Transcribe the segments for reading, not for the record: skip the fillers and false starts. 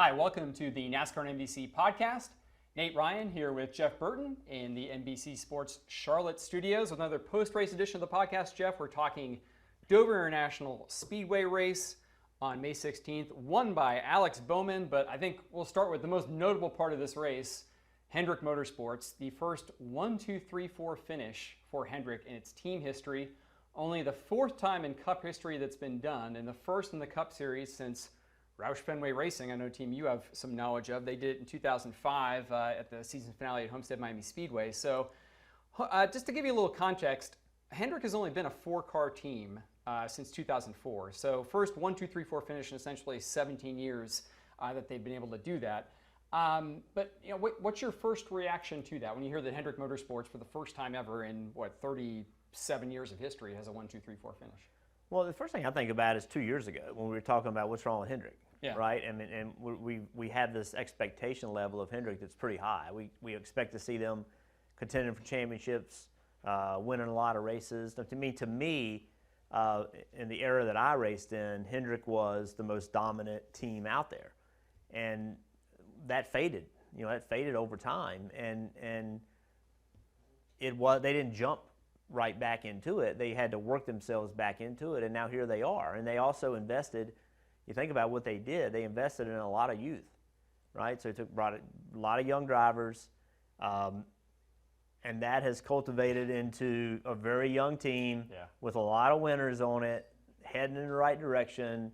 Hi, welcome to the NASCAR and NBC podcast. Nate Ryan here with Jeff Burton in the NBC Sports Charlotte studios with another post-race edition of the podcast. Jeff, we're talking Dover International Speedway race on May 16th, won by Alex Bowman, but I think we'll start with the most notable part of this race, Hendrick Motorsports, the first 1-2-3-4 finish for Hendrick in its team history. Only the fourth time in Cup history that's been done, and the first in the Cup Series since Roush Fenway Racing, I know, team, you have some knowledge of. They did it in 2005 at the season finale at Homestead Miami Speedway. So just to give you a little context, Hendrick has only been a four-car team since 2004. So first 1-2-3-4 finish in essentially 17 years that they've been able to do that. But you know, what's your first reaction to that when you hear that Hendrick Motorsports, for the first time ever in, 37 years of history, has a 1-2-3-4 finish? Well, the first thing I think about is 2 years ago when we were talking about what's wrong with Hendrick, right? I mean, and we have this expectation level of Hendrick that's pretty high. We expect to see them contending for championships, winning a lot of races. To me, in the era that I raced in, Hendrick was the most dominant team out there, and that faded. You know, that faded over time, and they didn't jump right back into it. They had to work themselves back into it, and now here they are. And they also invested, you think about what they did, they invested in a lot of youth, right? So it brought a lot of young drivers, and that has cultivated into a very young team with a lot of winners on it, heading in the right direction.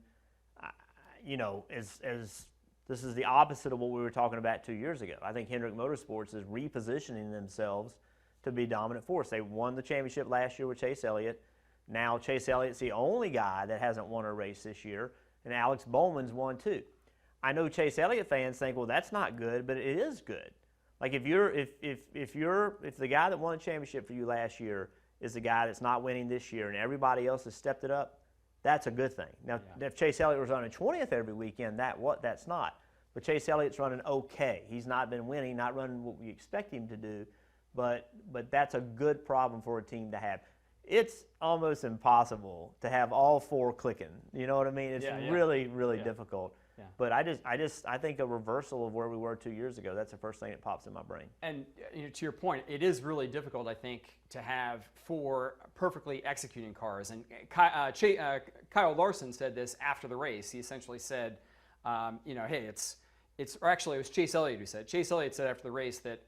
You know, as this is the opposite of what we were talking about 2 years ago. I think Hendrick Motorsports is repositioning themselves to be a dominant force. They won the championship last year with Chase Elliott. Now Chase Elliott's the only guy that hasn't won a race this year, and Alex Bowman's won too. I know Chase Elliott fans think, well, that's not good, but it is good. Like if the guy that won the championship for you last year is the guy that's not winning this year, and everybody else has stepped it up, that's a good thing. Now, if Chase Elliott was running 20th every weekend, that's not. But Chase Elliott's running okay. He's not been winning, not running what we expect him to do. But that's a good problem for a team to have. It's almost impossible to have all four clicking. You know what I mean? It's really difficult. Yeah. But I think a reversal of where we were 2 years ago, that's the first thing that pops in my brain. And to your point, it is really difficult, I think, to have four perfectly executing cars. And Kyle Larson said this after the race. He essentially said, hey, it was Chase Elliott who said. Chase Elliott said after the race that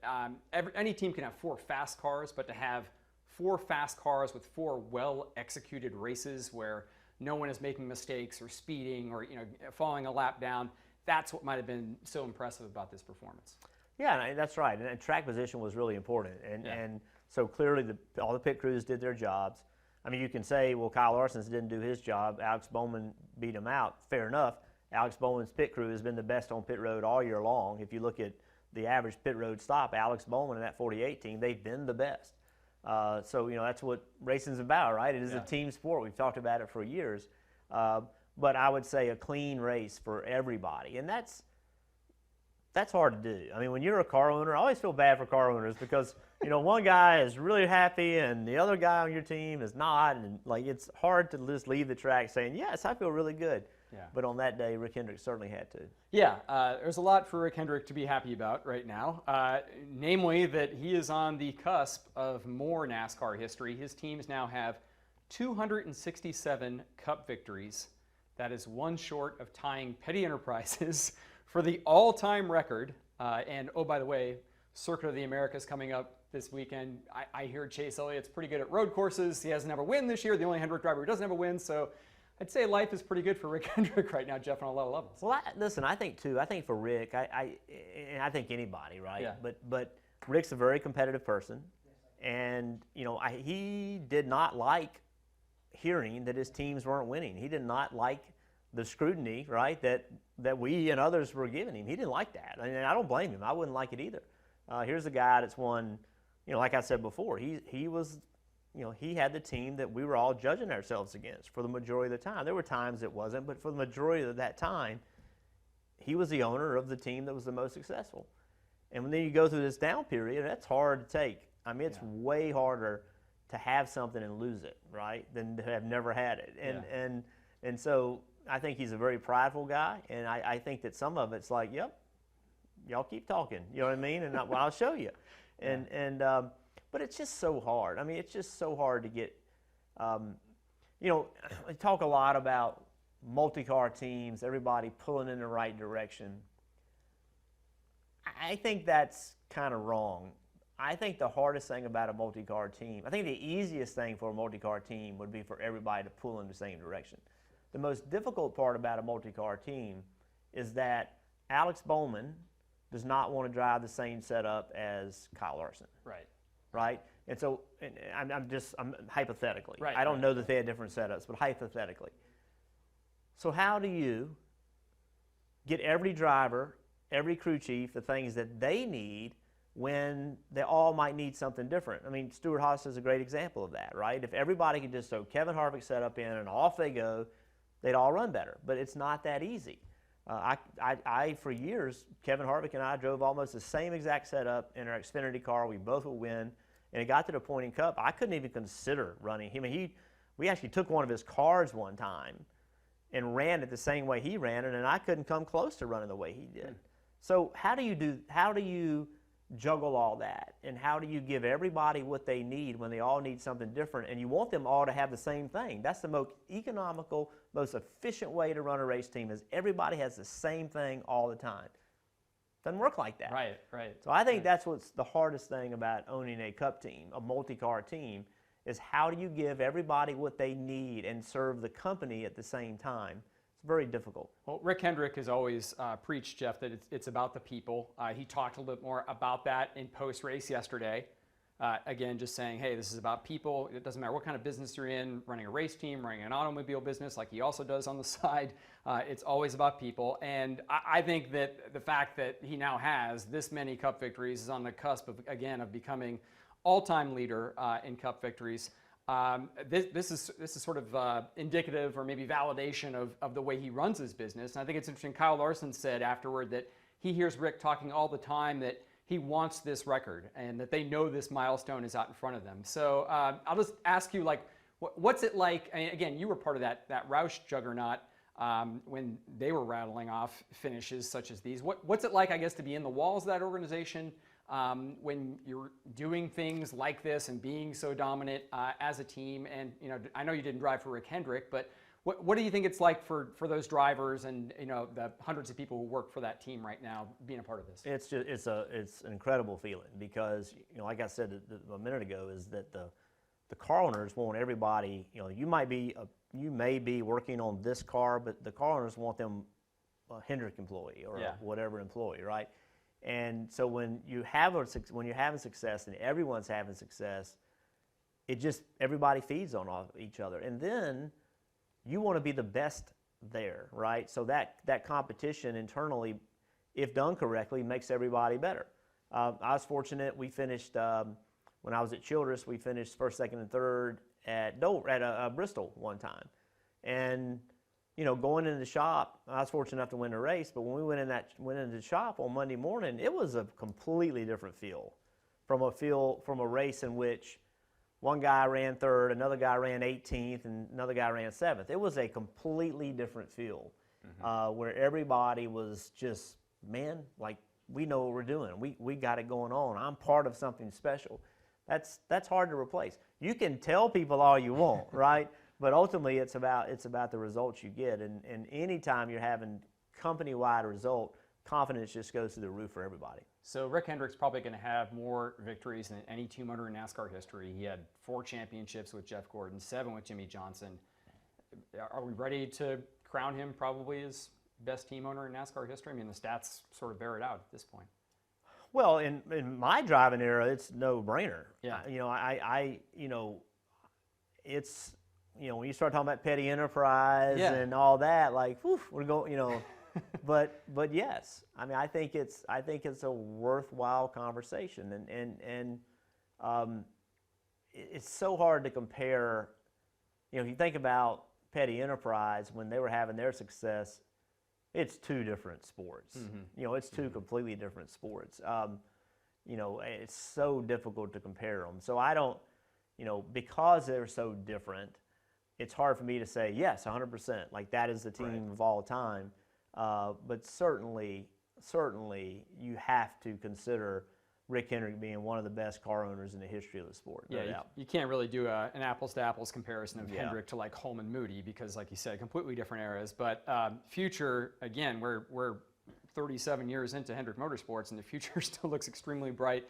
any team can have four fast cars, but to have four fast cars with four well-executed races where no one is making mistakes or speeding or falling a lap down, that's what might have been so impressive about this performance. Yeah, that's right. And track position was really important. And so clearly all the pit crews did their jobs. I mean, you can say, well, Kyle Larson didn't do his job. Alex Bowman beat him out. Fair enough. Alex Bowman's pit crew has been the best on pit road all year long. If you look at the average pit road stop, Alex Bowman and that 48 team, they've been the best. So, that's what racing's about, right? It is a team sport. We've talked about it for years. But I would say a clean race for everybody. And that's hard to do. I mean, when you're a car owner, I always feel bad for car owners because, one guy is really happy and the other guy on your team is not. And, it's hard to just leave the track saying, yes, I feel really good. Yeah. But on that day, Rick Hendrick certainly had to. Yeah, there's a lot for Rick Hendrick to be happy about right now, namely that he is on the cusp of more NASCAR history. His teams now have 267 Cup victories. That is one short of tying Petty Enterprises for the all-time record. And, oh, by the way, Circuit of the Americas coming up this weekend. I hear Chase Elliott's pretty good at road courses. He hasn't ever win this year, the only Hendrick driver who doesn't have a win, so I'd say life is pretty good for Rick Hendrick right now, Jeff, on a lot of levels. Well, listen, I think for Rick, and I think anybody, right? Yeah. But Rick's a very competitive person, and he did not like hearing that his teams weren't winning. He did not like the scrutiny, right, that we and others were giving him. He didn't like that, and I don't blame him. I wouldn't like it either. Here's a guy that's won, like I said before, he was. He had the team that we were all judging ourselves against for the majority of the time. There were times it wasn't, but for the majority of that time, he was the owner of the team that was the most successful. And when then you go through this down period, that's hard to take. I mean, it's way harder to have something and lose it, right, than to have never had it. And so I think he's a very prideful guy, and I think that some of it's like, yep, y'all keep talking, you know what I mean, and I'll show you, but it's just so hard. I mean, it's just so hard to get. We talk a lot about multi-car teams, everybody pulling in the right direction. I think that's kind of wrong. I think the hardest thing about a multi-car team, I think the easiest thing for a multi-car team would be for everybody to pull in the same direction. The most difficult part about a multi-car team is that Alex Bowman does not want to drive the same setup as Kyle Larson. Right? And so, I'm hypothetically. I don't know that they had different setups, but hypothetically. So how do you get every driver, every crew chief, the things that they need when they all might need something different? I mean, Stewart-Haas is a great example of that, right? If everybody could just throw Kevin Harvick's setup in and off they go, they'd all run better. But it's not that easy. For years, Kevin Harvick and I drove almost the same exact setup in our Xfinity car. We both would win. And it got to the point in Cup, I couldn't even consider running him. I mean, we actually took one of his cars one time and ran it the same way he ran it, and I couldn't come close to running the way he did. So how do you juggle all that, and how do you give everybody what they need when they all need something different, and you want them all to have the same thing? That's the most economical, most efficient way to run a race team, is everybody has the same thing all the time. Doesn't work like that. Right. So I think that's what's the hardest thing about owning a Cup team, a multi-car team, is how do you give everybody what they need and serve the company at the same time? It's very difficult. Well, Rick Hendrick has always preached, Jeff, that it's about the people. He talked a little bit more about that in post-race yesterday. Again, just saying, hey, this is about people. It doesn't matter what kind of business you're in, running a race team, running an automobile business like he also does on the side. It's always about people. And I think that the fact that he now has this many Cup victories is on the cusp of becoming all-time leader in Cup victories. This is sort of indicative or maybe validation of the way he runs his business. And I think it's interesting. Kyle Larson said afterward that he hears Rick talking all the time that he wants this record and that they know this milestone is out in front of them. So I'll just ask you, like, what's it like? I mean, again, you were part of that Roush juggernaut when they were rattling off finishes such as these. What's it like, I guess, to be in the walls of that organization when you're doing things like this and being so dominant as a team? And I know you didn't drive for Rick Hendrick, but what do you think it's like for those drivers and the hundreds of people who work for that team right now being a part of this? It's an incredible feeling because like I said a minute ago, is that the car owners want everybody. You may be working on this car, but the car owners want them a Hendrick employee or whatever employee, right? And so when you're having success and everyone's having success, everybody feeds on each other, and then you want to be the best there, right? So that competition internally, if done correctly, makes everybody better. I was fortunate. We finished, when I was at Childress, we finished first, second, and third at Bristol one time. And, going into the shop, I was fortunate enough to win the race, but when we went into the shop on Monday morning, it was a completely different feel from a race in which one guy ran third, another guy ran 18th, and another guy ran 7th. It was a completely different feel where everybody was just, man, like, we know what we're doing. We got it going on. I'm part of something special. That's hard to replace. You can tell people all you want, right? But ultimately, it's about the results you get. And anytime you're having company-wide result, confidence just goes through the roof for everybody. So Rick Hendrick's probably going to have more victories than any team owner in NASCAR history. He had 4 championships with Jeff Gordon, 7 with Jimmy Johnson. Are we ready to crown him probably as best team owner in NASCAR history? I mean, the stats sort of bear it out at this point. Well, in my driving era, it's no brainer. Yeah. It's when you start talking about petty enterprise and all that, like, whew, we're going, but yes, I mean, I think it's a worthwhile conversation, and it's so hard to compare. If you think about petty enterprise when they were having their success, it's 2 different sports. It's 2 completely different sports. It's so difficult to compare them. So I don't, because they're so different, it's hard for me to say, yes, 100%, like that is the team of all time. But certainly you have to consider Rick Hendrick being one of the best car owners in the history of the sport. Yeah, you can't really do an apples-to-apples comparison of Hendrick to like Holman Moody because, like you said, completely different eras. But future, again, we're 37 years into Hendrick Motorsports, and the future still looks extremely bright.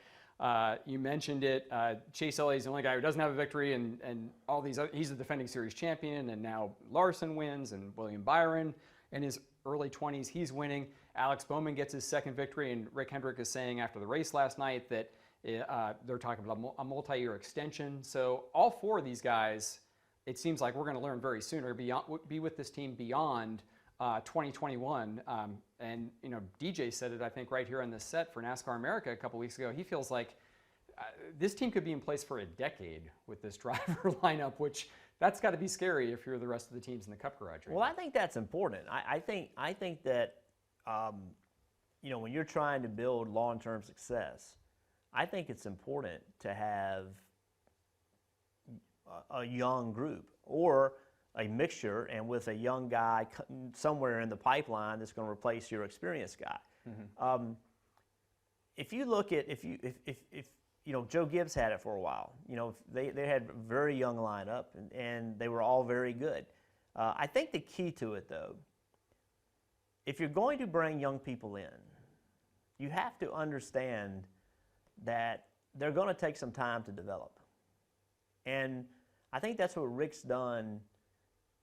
You mentioned it. Chase Elliott's the only guy who doesn't have a victory, and all these other, he's the defending series champion, and now Larson wins, and William Byron in his early 20s, he's winning. Alex Bowman gets his second victory, and Rick Hendrick is saying after the race last night that they're talking about a multi-year extension. So all four of these guys, it seems like we're going to learn very soon, or be with this team beyond 2021. And you know, DJ said it, I think, right here on this set for NASCAR America a couple weeks ago. He feels like this team could be in place for a decade with this driver lineup, which that's got to be scary if you're the rest of the teams in the Cup garage. Right well, now. I think that's important. I think that you know, when you're trying to build long-term success, I think it's important to have a young group or a mixture, and with a young guy somewhere in the pipeline that's going to replace your experienced guy. Mm-hmm. If you look at if you know, Joe Gibbs had it for a while. You know, they had a very young lineup, and they were all very good. I think the key to it, though, if you're going to bring young people in, you have to understand that they're going to take some time to develop. And I think that's what Rick's done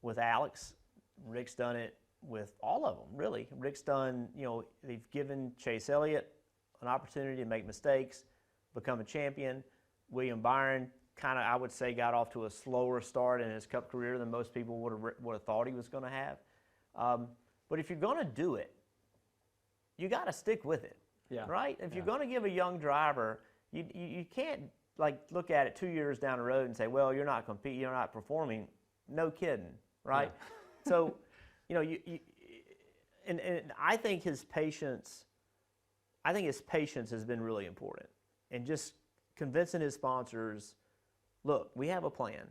with Alex. Rick's done it with all of them, really. Rick's done, you know, they've given Chase Elliott an opportunity to make mistakes, become a champion. William Byron kind of, I would say, got off to a slower start in his Cup career than most people would have thought he was going to have. But if you're going to do it, you got to stick with it, right? If you're going to give a young driver, you can't like look at it 2 years down the road and say, well, you're not competing, you're not performing. No kidding, right? Yeah. So, you know, and I think his patience has been really important, and just convincing his sponsors, look, we have a plan,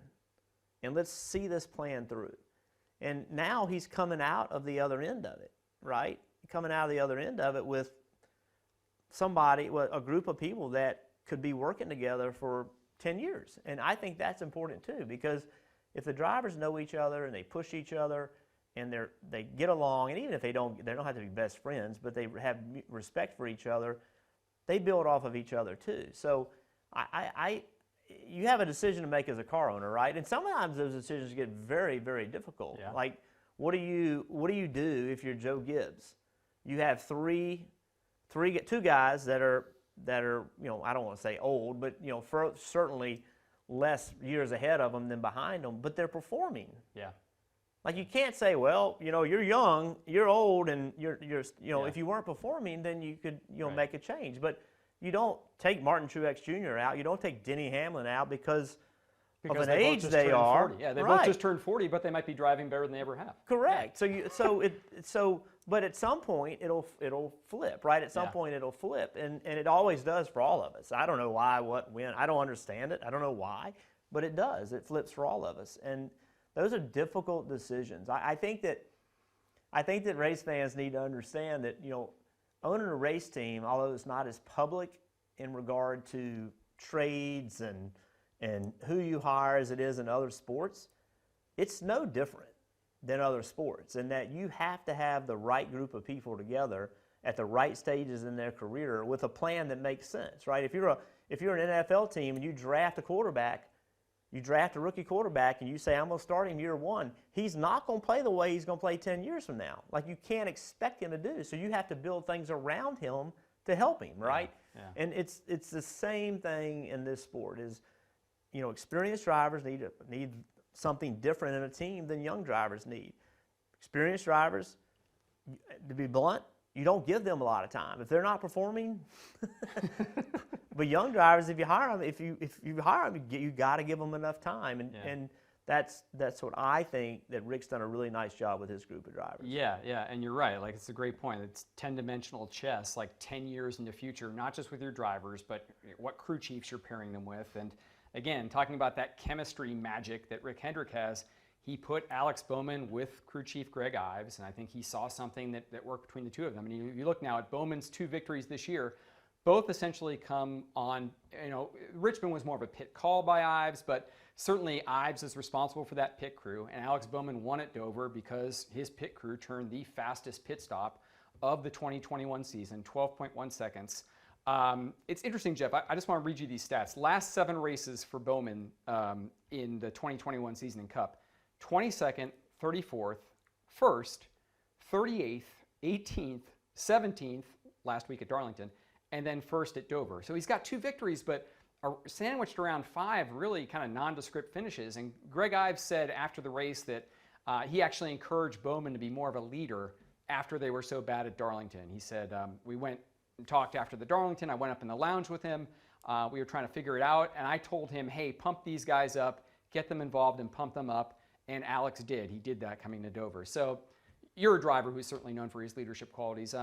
and let's see this plan through. And now he's coming out of the other end of it, right? Coming out of the other end of it with somebody, a group of people that could be working together for 10 years. And I think that's important too, because if the drivers know each other and they push each other and they get along, and even if they don't have to be best friends, but they have respect for each other, they build off of each other too. So you have a decision to make as a car owner, right? And sometimes those decisions get very, very difficult. Yeah. Like, what do you do if you're Joe Gibbs? You have two guys that are, you know, I don't want to say old, but, you know, certainly less years ahead of them than behind them, but they're performing. Yeah. Like, you can't say, well, you know, you're young, you're old, and you're you know, if you weren't performing, then you could, you know, make a change. But you don't take Martin Truex Jr. out. You don't take Denny Hamlin out because of an age they are. 40. Yeah, they both just turned 40, but they might be driving better than they ever have. Correct. Yeah. But at some point it'll flip, right? At some point it'll flip, and it always does for all of us. I don't know why, what, when. I don't understand it. I don't know why, but it does. It flips for all of us, and those are difficult decisions. I think that race fans need to understand that, you know, owning a race team, although it's not as public in regard to trades and who you hire as it is in other sports, it's no different than other sports, in that you have to have the right group of people together at the right stages in their career with a plan that makes sense, right? If you're an NFL team and you draft a quarterback, you draft a rookie quarterback and you say, I'm going to start him year one, he's not going to play the way he's going to play 10 years from now. Like, you can't expect him to do. So you have to build things around him to help him, right? Yeah. Yeah. And it's the same thing in this sport. Is, you know, experienced drivers need something different in a team than young drivers need. Experienced drivers, to be blunt, you don't give them a lot of time. If they're not performing, but young drivers, if you hire them, if you hire them, you got to give them enough time, and that's what I think that Rick's done a really nice job with his group of drivers. Yeah, and you're right. Like, it's a great point. It's 10-dimensional chess, like 10 years in the future, not just with your drivers, but what crew chiefs you're pairing them with. And again, talking about that chemistry magic that Rick Hendrick has, he put Alex Bowman with crew chief Greg Ives, and I think he saw something that worked between the two of them. And you look now at Bowman's 2 victories this year, both essentially come on, Richmond was more of a pit call by Ives, but certainly Ives is responsible for that pit crew, and Alex Bowman won at Dover because his pit crew turned the fastest pit stop of the 2021 season, 12.1 seconds. It's interesting, Jeff. I just want to read you these stats. Last 7 races for Bowman in the 2021 season in Cup: 22nd, 34th, 1st, 38th, 18th, 17th last week at Darlington, and then 1st at Dover. So he's got 2 victories, but are sandwiched around 5 really kind of nondescript finishes. And Greg Ives said after the race that he actually encouraged Bowman to be more of a leader after they were so bad at Darlington. He said, we went and talked after the Darlington. I went up in the lounge with him. We were trying to figure it out. And I told him, hey, pump these guys up, get them involved and pump them up. And Alex did. He did that coming to Dover. So you're a driver who's certainly known for his leadership qualities.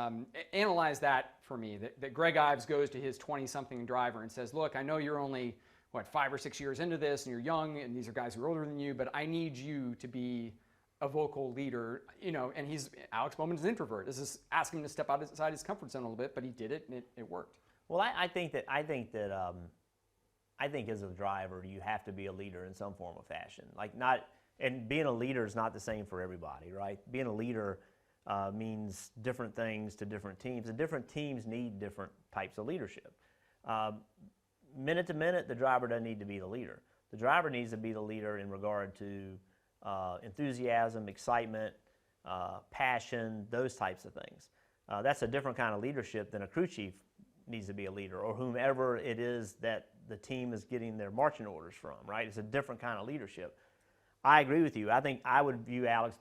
Analyze that for me, that Greg Ives goes to his 20-something driver and says, look, I know you're only, 5 or 6 years into this and you're young and these are guys who are older than you, but I need you to be a vocal leader, and Alex Bowman's an introvert. This is asking him to step outside his comfort zone a little bit, but he did it and it worked. Well, I think as a driver, you have to be a leader in some form or fashion. And being a leader is not the same for everybody, right? Being a leader means different things to different teams, and different teams need different types of leadership. Minute to minute, the driver doesn't need to be the leader. The driver needs to be the leader in regard to enthusiasm, excitement, passion, those types of things. That's a different kind of leadership than a crew chief needs to be a leader, or whomever it is that the team is getting their marching orders from, right? It's a different kind of leadership. I agree with you. I think I would view Alex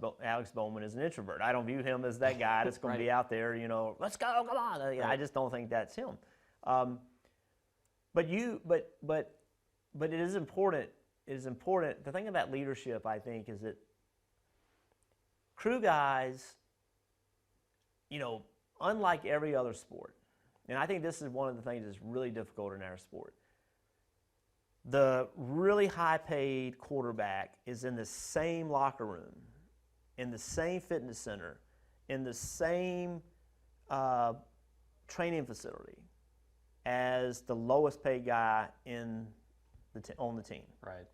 Bowman as an introvert. I don't view him as that guy that's going to be out there, let's go, come on. Right. I just don't think that's him. But it is important. It is important. The thing about leadership, I think, is that crew guys, unlike every other sport, and I think this is one of the things that's really difficult in our sport. The really high-paid quarterback is in the same locker room, in the same fitness center, in the same training facility as the lowest-paid guy on the team. Right.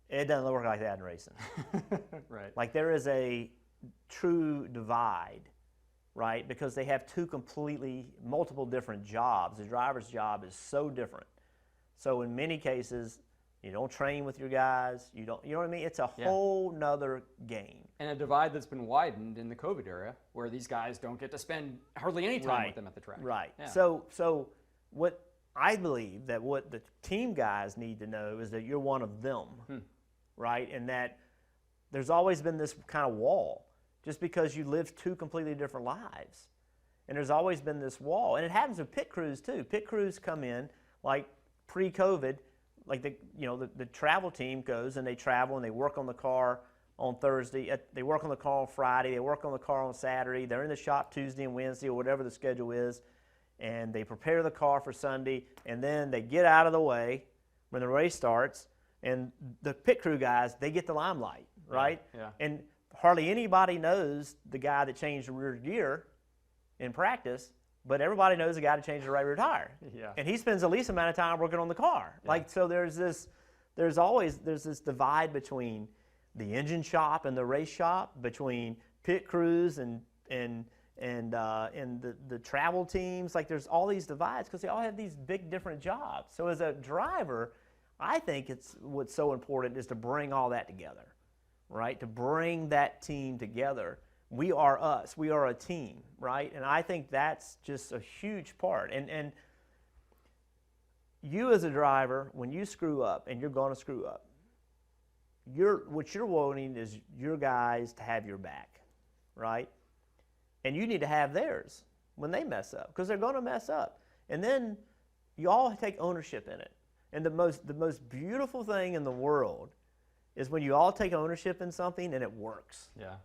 It doesn't work like that in racing. Right. Like there is a true divide, right? Because they have multiple different jobs. The driver's job is so different. So in many cases, you don't train with your guys. You know what I mean? It's a whole nother game. And a divide that's been widened in the COVID era, where these guys don't get to spend hardly any time with them at the track. Right. Yeah. So what I believe that what the team guys need to know is that you're one of them, right? And that there's always been this kind of wall, just because you live 2 completely different lives. And there's always been this wall. And it happens with pit crews too. Pit crews come in, like pre-COVID, like the travel team goes and they travel and they work on the car on Thursday, they work on the car on Friday, they work on the car on Saturday, they're in the shop Tuesday and Wednesday or whatever the schedule is, and they prepare the car for Sunday, and then they get out of the way when the race starts, and the pit crew guys, they get the limelight, right? Yeah. And hardly anybody knows the guy that changed the rear gear in practice, but everybody knows the guy that changed the right rear tire. Yeah. And he spends the least amount of time working on the car. Yeah. So there's this divide between the engine shop and the race shop, between pit crews and the travel teams. Like there's all these divides because they all have these big different jobs. So as a driver, I think what's so important is to bring all that together, right? To bring that team together. We are us. We are a team, right? And I think that's just a huge part. And you as a driver, when you screw up, and you're going to screw up, what you're wanting is your guys to have your back, right? And you need to have theirs when they mess up, because they're going to mess up. And then you all take ownership in it. And the most beautiful thing in the world is when you all take ownership in something and it works. Yeah.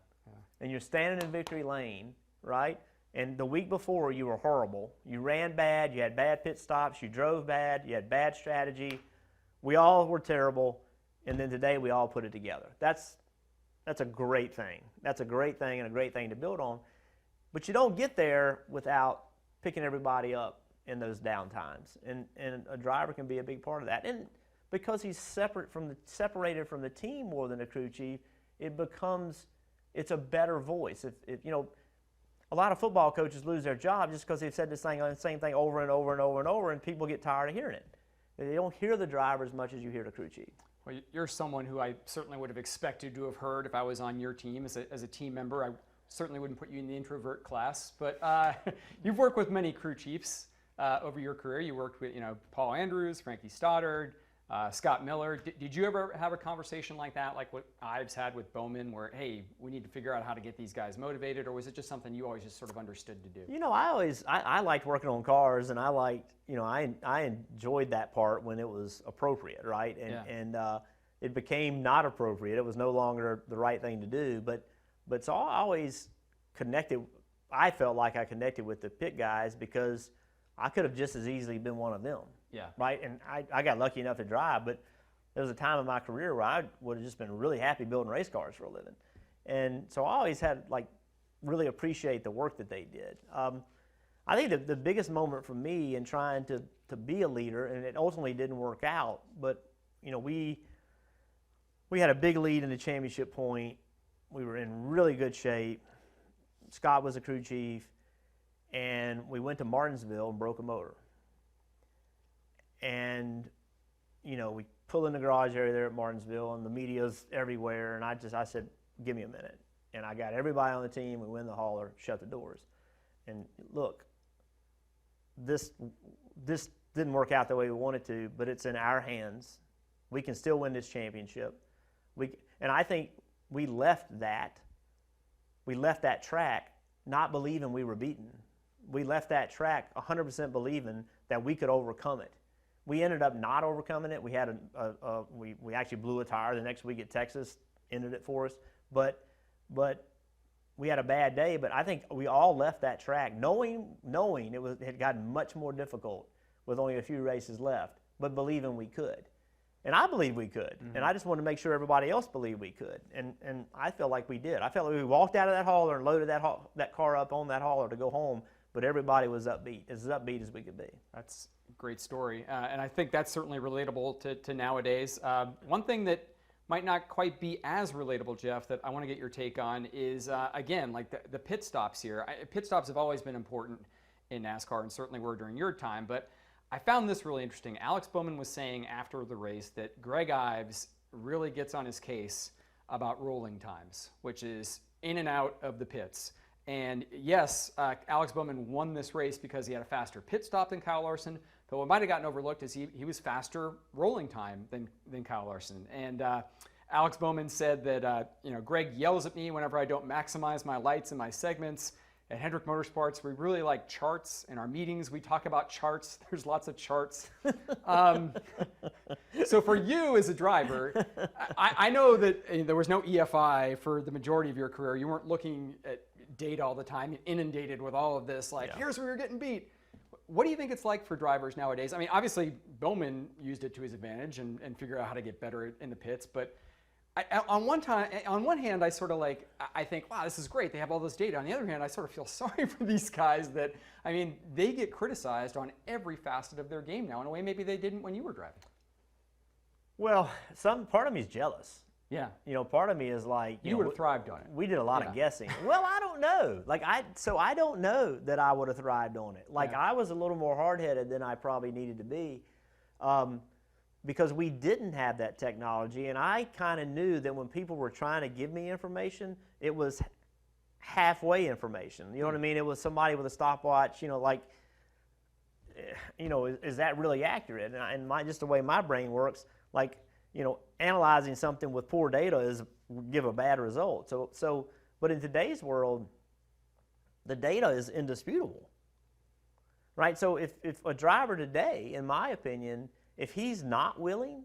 And you're standing in victory lane, right? And the week before you were horrible. You ran bad, you had bad pit stops, you drove bad, you had bad strategy. We all were terrible. and then today we all put it together. That's a great thing. That's a great thing and a great thing to build on. But you don't get there without picking everybody up in those down times, and a driver can be a big part of that. And because he's separated from the team more than a crew chief, it's a better voice. If you know, a lot of football coaches lose their job just because they've said the same thing over and over and over and over, and people get tired of hearing it. They don't hear the driver as much as you hear the crew chief. Well, you're someone who I certainly would have expected to have heard if I was on your team as a team member. I certainly wouldn't put you in the introvert class, but you've worked with many crew chiefs over your career. You worked with, Paul Andrews, Frankie Stoddard, Scott Miller. Did you ever have a conversation like that, like what Ives had with Bowman, where, hey, we need to figure out how to get these guys motivated, or was it just something you always just sort of understood to do? I liked working on cars, and I liked, I enjoyed that part when it was appropriate, right? And it became not appropriate. It was no longer the right thing to do, but so I always connected. I felt like I connected with the pit guys because I could have just as easily been one of them. Yeah. Right? And I got lucky enough to drive, but there was a time in my career where I would have just been really happy building race cars for a living. And so I always had, really appreciate the work that they did. I think the biggest moment for me in trying to be a leader, and it ultimately didn't work out, but, we had a big lead in the championship point. We were in really good shape. Scott was a crew chief, and we went to Martinsville and broke a motor. And, we pull in the garage area there at Martinsville, and the media's everywhere, and I said, give me a minute. And I got everybody on the team, we win the hauler, shut the doors. And look, this didn't work out the way we wanted to, but it's in our hands. We can still win this championship. And I think we left that track not believing we were beaten. We left that track 100% believing that we could overcome it. We ended up not overcoming it. We had we actually blew a tire the next week at Texas, ended it for us. But we had a bad day. But I think we all left that track knowing it had gotten much more difficult with only a few races left, but believing we could. And I believe we could. Mm-hmm. And I just wanted to make sure everybody else believed we could. And I felt like we did. I felt like we walked out of that hauler and loaded that car up on that hauler to go home, but everybody was upbeat as we could be. That's a great story. And I think that's certainly relatable to nowadays. One thing that might not quite be as relatable, Jeff, that I want to get your take on is, again, like the pit stops here. Pit stops have always been important in NASCAR and certainly were during your time, but I found this really interesting. Alex Bowman was saying after the race that Greg Ives really gets on his case about rolling times, which is in and out of the pits. And yes, Alex Bowman won this race because he had a faster pit stop than Kyle Larson, but what might have gotten overlooked is he was faster rolling time than Kyle Larson. And Alex Bowman said that Greg yells at me whenever I don't maximize my lights and my segments. At Hendrick Motorsports, we really like charts. In our meetings, we talk about charts. There's lots of charts. So for you as a driver, I know that there was no EFI for the majority of your career. You weren't looking at data all the time. You're inundated with all of this, here's where you're getting beat. What do you think it's like for drivers nowadays? I mean, obviously, Bowman used it to his advantage and figured out how to get better in the pits, but on one hand, I sort of I think, wow, this is great. They have all this data. On the other hand, I sort of feel sorry for these guys that, they get criticized on every facet of their game now in a way maybe they didn't when you were driving. Well, part of me is jealous. Yeah. Part of me is like, you would have thrived on it. We did a lot of guessing. Well, I don't know. I don't know that I would have thrived on it. I was a little more hard-headed than I probably needed to be. Because we didn't have that technology, and I kind of knew that when people were trying to give me information, it was halfway information. You know what I mean? It was somebody with a stopwatch, is that really accurate? And just the way my brain works, analyzing something with poor data give a bad result. But in today's world, the data is indisputable, right? So if a driver today, in my opinion, if he's not willing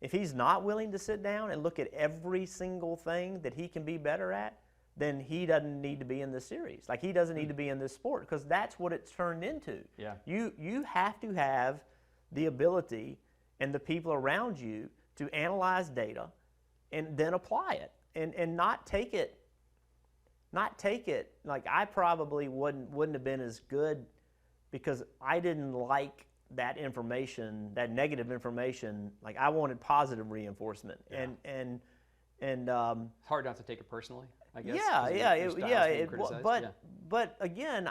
to sit down and look at every single thing that he can be better at, then he doesn't need to be in this series. He doesn't need to be in this sport, because that's what it's turned into. Yeah. You have to have the ability and the people around you to analyze data and then apply it, and not take it like I probably wouldn't have been as good because I didn't like that information, that negative information. Like I wanted positive reinforcement, and it's hard not to take it personally, I guess. But again,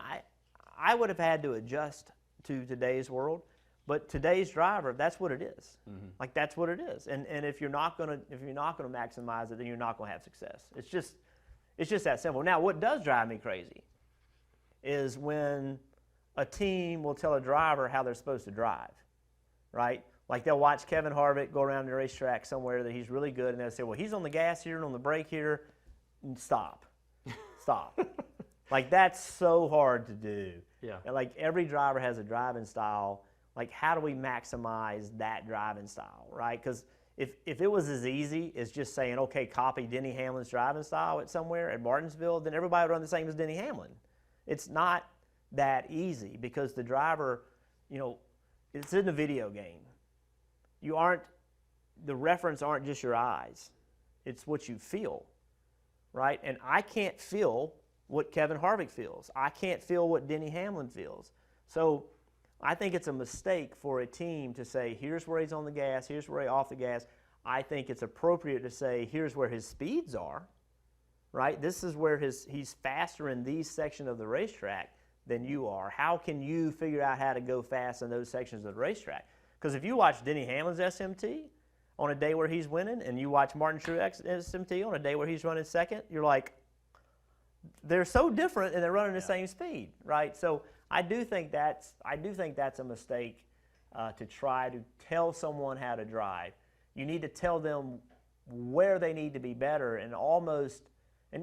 I would have had to adjust to today's world. But today's driver, that's what it is. Mm-hmm. Like that's what it is. And if you're not gonna maximize it, then you're not gonna have success. It's just that simple. Now, what does drive me crazy is when a team will tell a driver how they're supposed to drive, right? Like they'll watch Kevin Harvick go around the racetrack somewhere that he's really good, and they'll say, well, he's on the gas here and on the brake here. Stop. Like that's so hard to do. Yeah. And like every driver has a driving style. Like how do we maximize that driving style, right? Because if it was as easy as just saying, okay, copy Denny Hamlin's driving style at somewhere at Martinsville, then everybody would run the same as Denny Hamlin. It's not that easy because the driver, it's in the video game. The reference aren't just your eyes. It's what you feel, right? And I can't feel what Kevin Harvick feels. I can't feel what Denny Hamlin feels. So I think it's a mistake for a team to say, here's where he's on the gas, here's where he's off the gas. I think it's appropriate to say, here's where his speeds are, right? This is where he's faster in these sections of the racetrack than you are. How can you figure out how to go fast in those sections of the racetrack? Because if you watch Denny Hamlin's SMT on a day where he's winning and you watch Martin Truex SMT on a day where he's running second, you're like, they're so different and they're running the same speed, right? So I do think that's a mistake to try to tell someone how to drive. You need to tell them where they need to be better and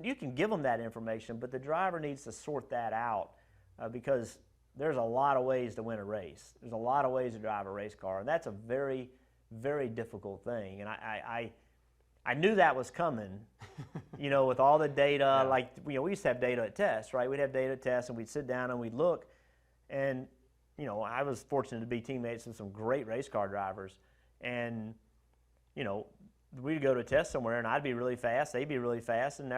you can give them that information, but the driver needs to sort that out because there's a lot of ways to win a race. There's a lot of ways to drive a race car, and that's a very, very difficult thing. And I knew that was coming, with all the data. Yeah. Like, we used to have data at tests, right? We'd have data at tests, and we'd sit down and we'd look. And, I was fortunate to be teammates with some great race car drivers. And, we'd go to a test somewhere, and I'd be really fast, they'd be really fast, and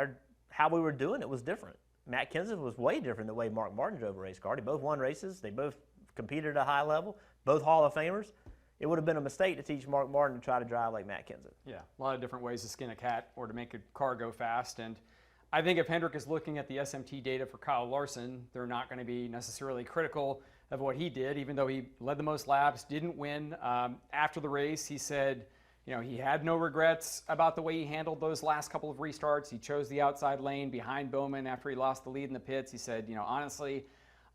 how we were doing it was different. Matt Kenseth was way different than the way Mark Martin drove a race car. They both won races. They both competed at a high level, both Hall of Famers. It would have been a mistake to teach Mark Martin to try to drive like Matt Kenseth. Yeah, a lot of different ways to skin a cat or to make a car go fast. And I think if Hendrick is looking at the SMT data for Kyle Larson, they're not going to be necessarily critical of what he did, even though he led the most laps, didn't win. After the race, he said, he had no regrets about the way he handled those last couple of restarts. He chose the outside lane behind Bowman after he lost the lead in the pits. He said, honestly,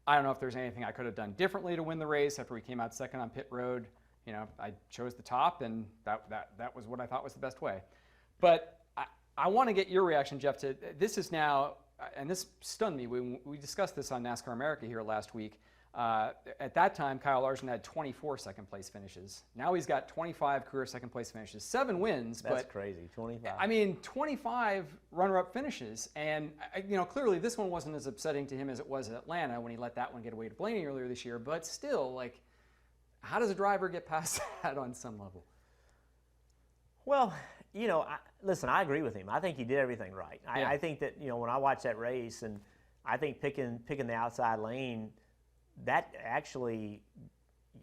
I don't know if there's anything I could have done differently to win the race after we came out second on pit road. I chose the top, and that was what I thought was the best way. But I want to get your reaction, Jeff, to this is now, and this stunned me. We discussed this on NASCAR America here last week. At that time, Kyle Larson had 24 second-place finishes. Now he's got 25 career second-place finishes, 7 wins. That's crazy, 25. I mean, 25 runner-up finishes. And, clearly this one wasn't as upsetting to him as it was at Atlanta when he let that one get away to Blaney earlier this year. But still, how does a driver get past that on some level? Well, listen, I agree with him. I think he did everything right. Yeah. I think that, when I watched that race, and I think picking the outside lane, that actually,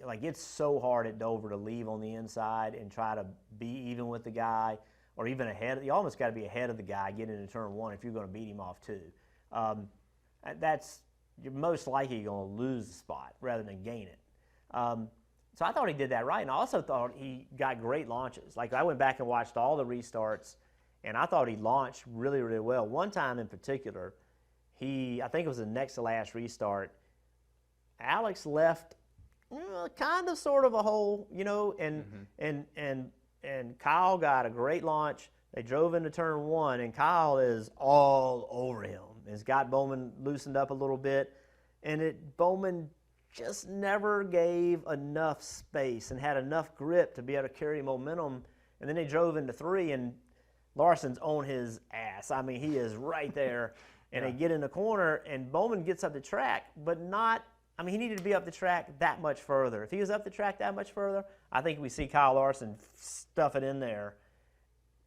it's so hard at Dover to leave on the inside and try to be even with the guy or even ahead. You almost got to be ahead of the guy getting into turn one if you're going to beat him off too. You're most likely going to lose the spot rather than gain it. So I thought he did that right, and I also thought he got great launches. I went back and watched all the restarts, and I thought he launched really, really well. One time in particular, I think it was the next to last restart, Alex left kind of sort of a hole, and Kyle got a great launch. They drove into turn one, and Kyle is all over him. He's got Bowman loosened up a little bit, and Bowman just never gave enough space and had enough grip to be able to carry momentum. And then they drove into 3, and Larson's on his ass. I mean, he is right there. And They get in the corner, and Bowman gets up the track, but not I mean, he needed to be up the track that much further. If he was up the track that much further, I think we see Kyle Larson stuff it in there,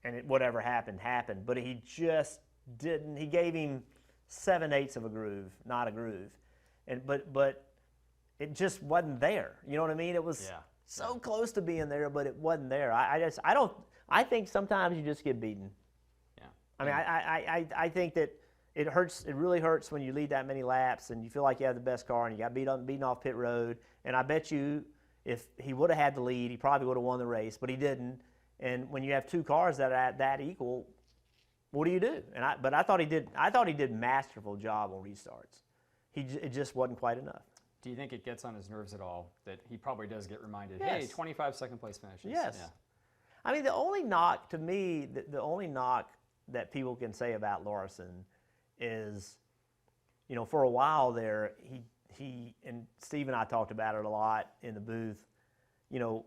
and whatever happened, happened. But he just didn't. He gave him 7/8 of a groove, not a groove, but it just wasn't there. You know what I mean? It was so close to being there, but it wasn't there. I think sometimes you just get beaten. Yeah. I mean, I think that it hurts. It really hurts when you lead that many laps and you feel like you have the best car and you got beaten off pit road. And I bet you, if he would have had the lead, he probably would have won the race, but he didn't. And when you have two cars that are that equal, what do you do? But I thought he did masterful job on restarts. It just wasn't quite enough. Do you think it gets on his nerves at all that he probably does get reminded, Yes. hey, 25 second place finishes? Yes. Yeah. I mean, the only knock to me, the only knock that people can say about Larson is, you know, for a while there, he and Steve and I talked about it a lot in the booth. You know,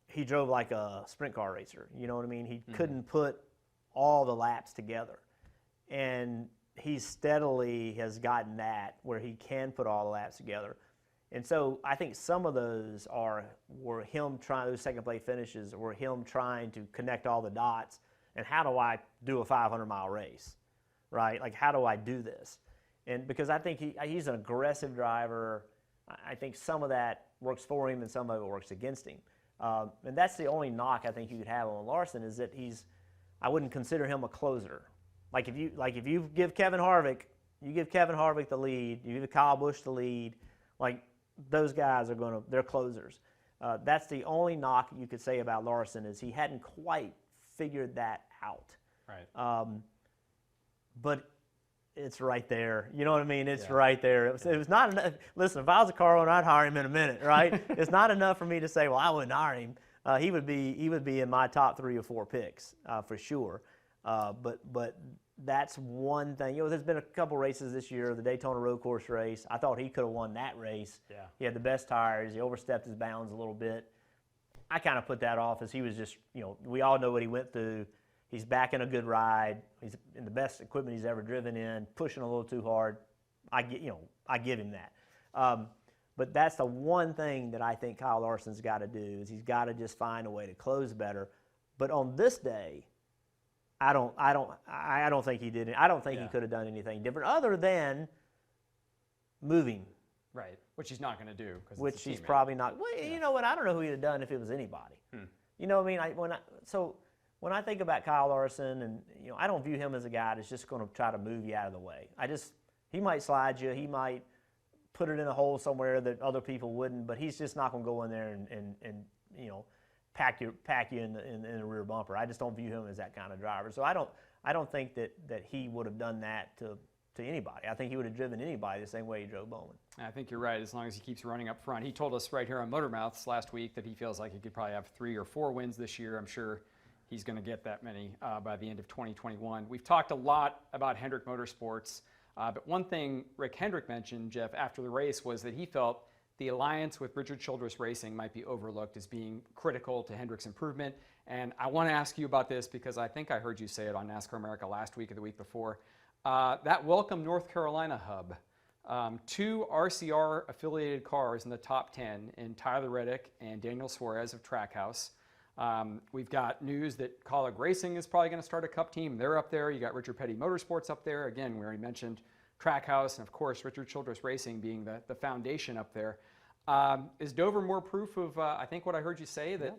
he drove like a sprint car racer. You know what I mean? He couldn't put all the laps together, and he steadily has gotten that where he can put all the laps together. And so I think some of those were him trying, those second place finishes were him trying to connect all the dots. And how do I do a 500-mile race, right? Like, how do I do this? And because I think he's an aggressive driver, I think some of that works for him and some of it works against him. And that's the only knock I think you could have on Larson is that I wouldn't consider him a closer. Like if you give Kevin Harvick the lead, you give Kyle Busch the lead, like those guys they're closers. That's the only knock you could say about Larson is he hadn't quite figured that out. Right. But it's right there. You know what I mean? It's right there. It was not enough. Listen, if I was a car owner, I'd hire him in a minute, right? It's not enough for me to say, well, I wouldn't hire him. He would be in my top 3 or 4 picks for sure. But that's one thing. You know, there's been a couple races this year, the Daytona Road Course race. I thought he could have won that race. Yeah. He had the best tires. He overstepped his bounds a little bit. I kind of put that off as he was just, you know, we all know what he went through. He's back in a good ride. He's in the best equipment he's ever driven in, pushing a little too hard. I give him that. But that's the one thing that I think Kyle Larson's got to do is he's got to just find a way to close better. But on this day, I don't think he did it. I don't think he could have done anything different other than moving. Right, which he's not going to do. Which he's probably not. Well, you know what? I don't know who he'd have done if it was anybody. You know what I mean? When I think about Kyle Larson, and you know, I don't view him as a guy that's just going to try to move you out of the way. He might slide you. He might put it in a hole somewhere that other people wouldn't. But he's just not going to go in there and you know, pack you in the rear bumper. I just don't view him as that kind of driver. So I don't think that he would have done that to anybody. I think he would have driven anybody the same way he drove Bowman. I think you're right, as long as he keeps running up front. He told us right here on Motor Mouths last week that he feels like he could probably have 3 or 4 wins this year. I'm sure he's going to get that many by the end of 2021. We've talked a lot about Hendrick Motorsports, but one thing Rick Hendrick mentioned, Jeff, after the race was that he felt the alliance with Richard Childress Racing might be overlooked as being critical to Hendrick's improvement. And I want to ask you about this because I think I heard you say it on NASCAR America last week or the week before. That Welcome North Carolina hub, 2 RCR affiliated cars in the top 10 in Tyler Reddick and Daniel Suarez of Trackhouse. We've got news that Colleague Racing is probably going to start a Cup team. They're up there. You got Richard Petty Motorsports up there. Again, we already mentioned Trackhouse, and of course Richard Childress Racing being the foundation up there. Is Dover more proof of, I think what I heard you say, that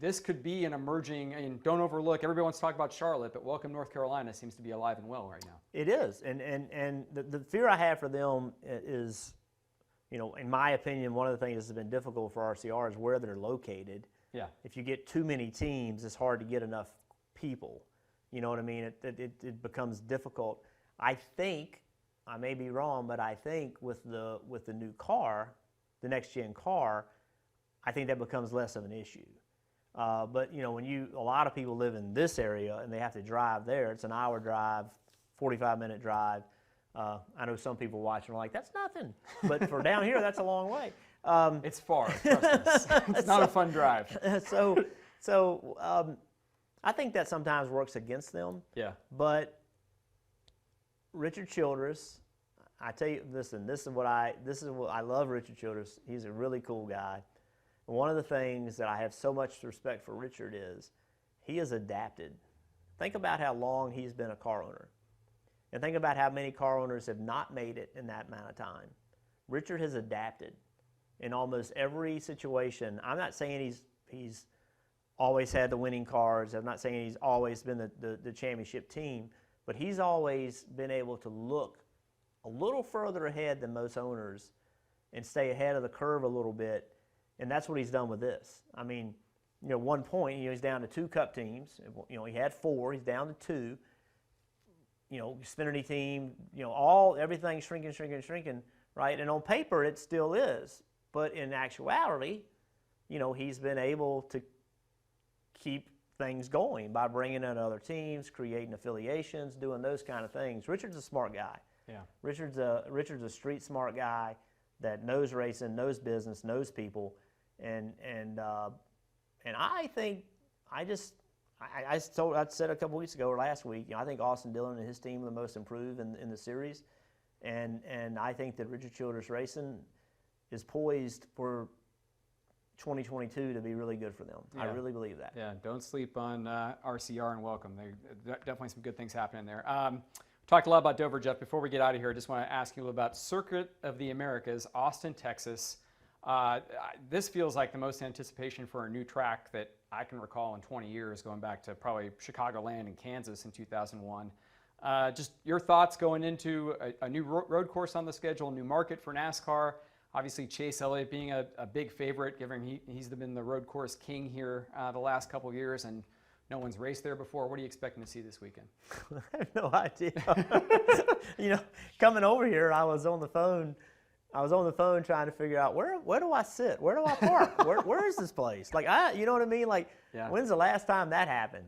this could be an emerging, and don't overlook, everybody wants to talk about Charlotte, but Welcome North Carolina seems to be alive and well right now. It is, and the fear I have for them is, you know, in my opinion, one of the things that's been difficult for RCR is where they're located. Yeah. If you get too many teams, it's hard to get enough people. You know what I mean? It becomes difficult. I think, I may be wrong, but I think with the new car, the next gen car, I think that becomes less of an issue. But you know, a lot of people live in this area and they have to drive there. It's an hour drive, 45-minute drive. I know some people watching are like, that's nothing. But for down here, that's a long way. It's far, trust us. It's not a fun drive. So I think that sometimes works against them. Yeah. But Richard Childress, I tell you, listen, this is what I love Richard Childress. He's a really cool guy. And one of the things that I have so much respect for Richard is he has adapted. Think about how long he's been a car owner. And think about how many car owners have not made it in that amount of time. Richard has adapted in almost every situation. I'm not saying he's always had the winning cars. I'm not saying he's always been the championship team, but he's always been able to look a little further ahead than most owners and stay ahead of the curve a little bit, and that's what he's done with this. I mean, one point, he's down to 2 Cup teams. He had 4. He's down to 2. Xfinity team. Everything's shrinking, right? And on paper, it still is, but in actuality, he's been able to keep things going by bringing in other teams, creating affiliations, doing those kind of things. Richard's a smart guy. Yeah. Richard's a street smart guy that knows racing, knows business, knows people, and I think I said a couple weeks ago or last week, I think Austin Dillon and his team are the most improved in the series, and I think that Richard Childress Racing is poised for 2022 to be really good for them. Yeah. I really believe that. Yeah, don't sleep on RCR and Welcome. Definitely some good things happening there. Talked a lot about Dover, Jeff. Before we get out of here, I just want to ask you about Circuit of the Americas, Austin, Texas. This feels like the most anticipation for a new track that I can recall in 20 years, going back to probably Chicagoland and Kansas in 2001. Just your thoughts going into a new road course on the schedule, a new market for NASCAR. Obviously, Chase Elliott being a big favorite, given he's been the road course king here the last couple of years, and no one's raced there before. What are you expecting to see this weekend? I have no idea. Coming over here, I was on the phone trying to figure out where do I sit? Where do I park? where is this place? You know what I mean? When's the last time that happened?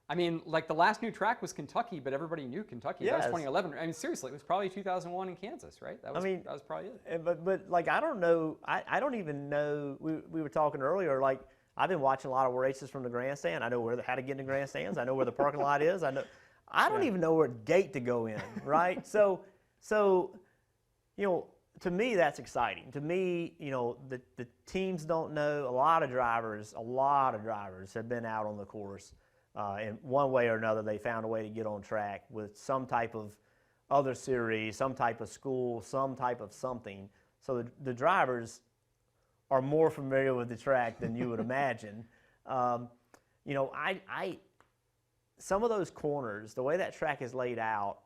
I mean, the last new track was Kentucky, but everybody knew Kentucky. Yes. That was 2011. I mean, seriously, it was probably 2001 in Kansas, right? That was probably it. But I don't know. I don't even know. We were talking earlier. I've been watching a lot of races from the grandstand. I know how to get in the grandstands. I know where the parking lot is. I don't even know where gate to go in, right? So to me, that's exciting. To me, the teams don't know. A lot of drivers have been out on the course. In one way or another, they found a way to get on track with some type of other series, some type of school, some type of something. So the drivers are more familiar with the track than you would imagine. Some of those corners, the way that track is laid out,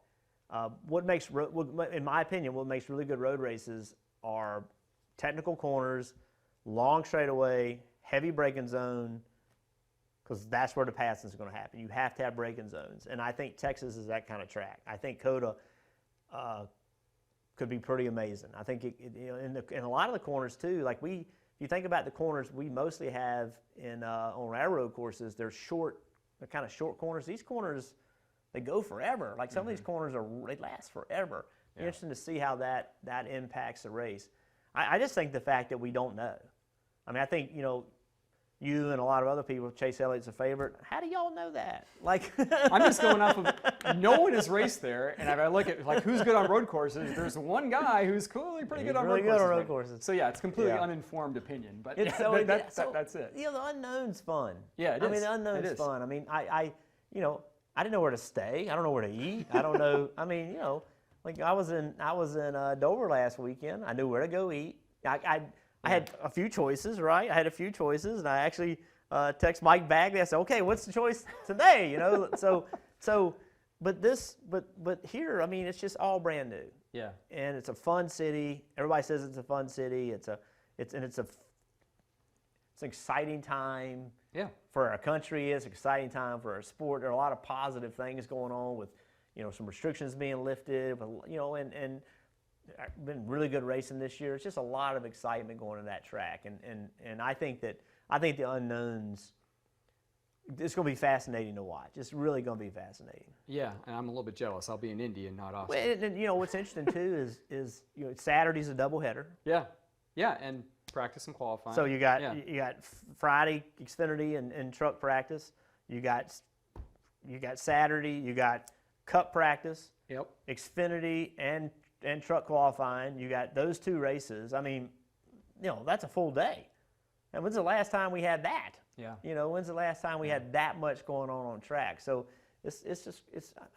in my opinion, what makes really good road races are technical corners, long straightaway, heavy braking zone, because that's where the passing is going to happen. You have to have braking zones, and I think Texas is that kind of track. I think COTA could be pretty amazing. I think in a lot of the corners too. If you think about the corners we mostly have on our road courses, they're kind of short corners. These corners, they go forever. Some of these corners they last forever. Yeah. Interesting to see how that impacts the race. I just think the fact that we don't know. I mean, I think you and a lot of other people, Chase Elliott's a favorite. How do y'all know that? I'm just going off of no one has raced there, and if I look at who's good on road courses, there's one guy who's clearly pretty good on road courses. So yeah, it's completely uninformed opinion, but that's it. The unknown's fun. Yeah, it is. I mean, the unknown's fun. I mean, I didn't know where to stay. I don't know where to eat. I don't know. I mean, I was in Dover last weekend. I knew where to go eat. I had a few choices, right? I had a few choices, and I actually text Mike Bagley. I said, "Okay, what's the choice today?" But here, I mean, it's just all brand new. Yeah. And it's a fun city. Everybody says it's a fun city. It's an exciting time. Yeah. For our country, it's an exciting time for our sport. There are a lot of positive things going on with, some restrictions being lifted, and been really good racing this year. It's just a lot of excitement going to that track, and I think the unknowns, it's going to be fascinating to watch. It's really going to be fascinating. Yeah, and I'm a little bit jealous. I'll be in Indy and not Austin. Well, and what's interesting too is Saturday's a doubleheader. Yeah, and practice and qualifying. So you got Friday Xfinity and truck practice. You got Saturday. You got Cup practice. Yep. Xfinity and truck qualifying. You got those 2 races. I mean, that's a full day. And when's the last time we had that? Yeah. When's the last time we had that much going on track? So it's just,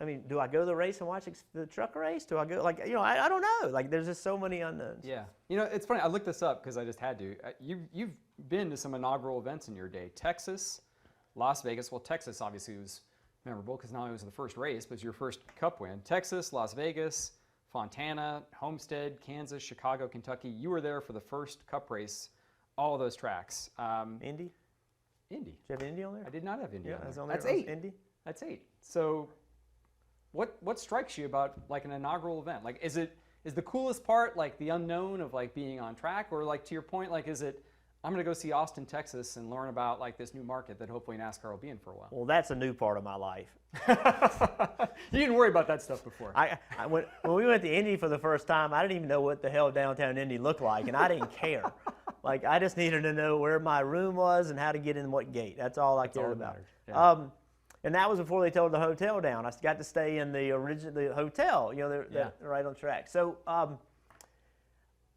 I mean, do I go to the race and watch the truck race? Do I go, I don't know. Like, there's just so many unknowns. Yeah. It's funny. I looked this up because I just had to. You've been to some inaugural events in your day. Texas, Las Vegas. Well, Texas obviously was memorable because not only was it the first race, but it was your first Cup win. Texas, Las Vegas, Fontana, Homestead, Kansas, Chicago, Kentucky. You were there for the first Cup race, all of those tracks. Indy? Indy. Did you have Indy on there? I did not have Indy on there. That's 8. Indy? That's 8. So what strikes you about like an inaugural event? Like, is the coolest part like the unknown of like being on track, or like to your point, like is it I'm going to go see Austin, Texas and learn about like this new market that hopefully NASCAR will be in for a while? Well, that's a new part of my life. You didn't worry about that stuff before. When we went to Indy for the first time, I didn't even know what the hell downtown Indy looked like, and I didn't care. Like, I just needed to know where my room was and how to get in what gate. That's all I cared about. Yeah. And that was before they tore the hotel down. I got to stay in the hotel, they're right on track. So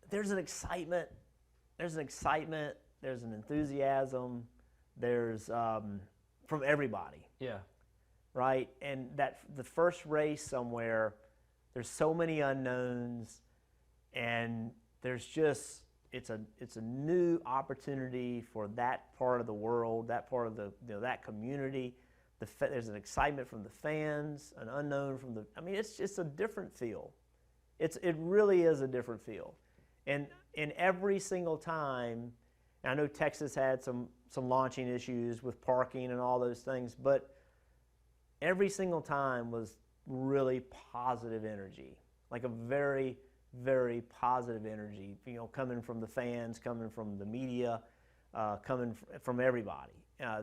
there's an excitement. There's an enthusiasm, there's from everybody. Yeah. Right? And that the first race somewhere, there's so many unknowns, and there's just it's a new opportunity for that part of the world, that part of the that community. There's an excitement from the fans, an unknown from the. I mean, it's just a different feel. It really is a different feel, and every single time. I know Texas had some launching issues with parking and all those things, but every single time was really positive energy, like a very, very positive energy, coming from the fans, coming from the media, coming from everybody.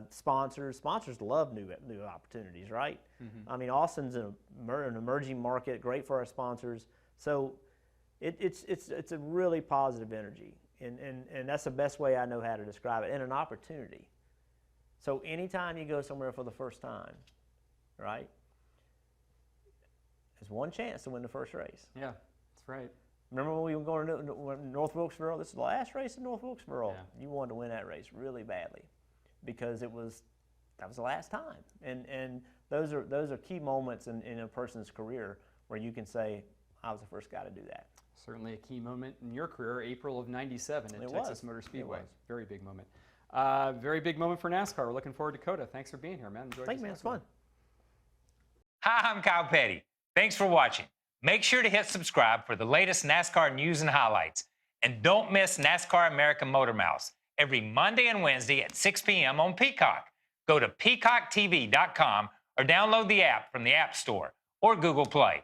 Sponsors love new opportunities, right? Mm-hmm. I mean, Austin's an emerging market, great for our sponsors. So it's a really positive energy. And that's the best way I know how to describe it, and an opportunity. So anytime you go somewhere for the first time, right, there's one chance to win the first race. Yeah, that's right. Remember when we were going to North Wilkesboro? This is the last race in North Wilkesboro. Yeah. You wanted to win that race really badly because that was the last time. And those are key moments in a person's career where you can say, I was the first guy to do that. Certainly a key moment in your career, April of '97 at Texas Motor Speedway. Very big moment. Very big moment for NASCAR. We're looking forward to COTA. Thanks for being here, man. Thanks, man. It's fun. Hi, I'm Kyle Petty. Thanks for watching. Make sure to hit subscribe for the latest NASCAR news and highlights. And don't miss NASCAR American Motor Mouse every Monday and Wednesday at 6 p.m. on Peacock. Go to peacocktv.com or download the app from the App Store or Google Play.